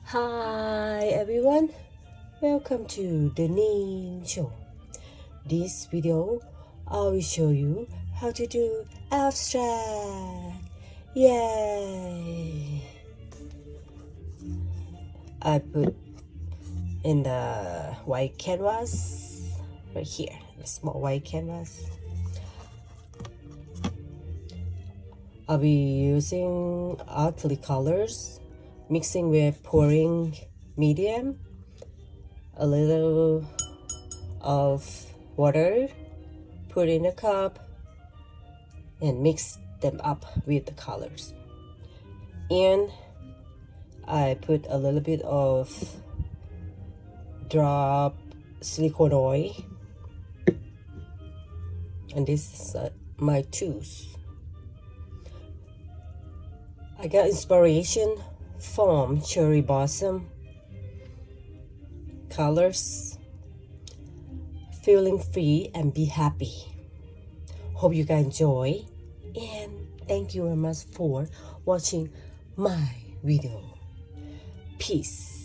Hi everyone, welcome to the Ning Show. This video I will show you how to do abstract. Yay! I put in the white canvas right here, the small white canvas. I'll be using acrylic colors, mixing with pouring medium, a little of water, put in a cup, and mix them up with the colors. And I put a little bit of drop silicone oil, and this is my tools. I got inspiration from cherry blossom colors. Feeling free and be happy. Hope you guys enjoy, and thank you very much for watching my video. Peace.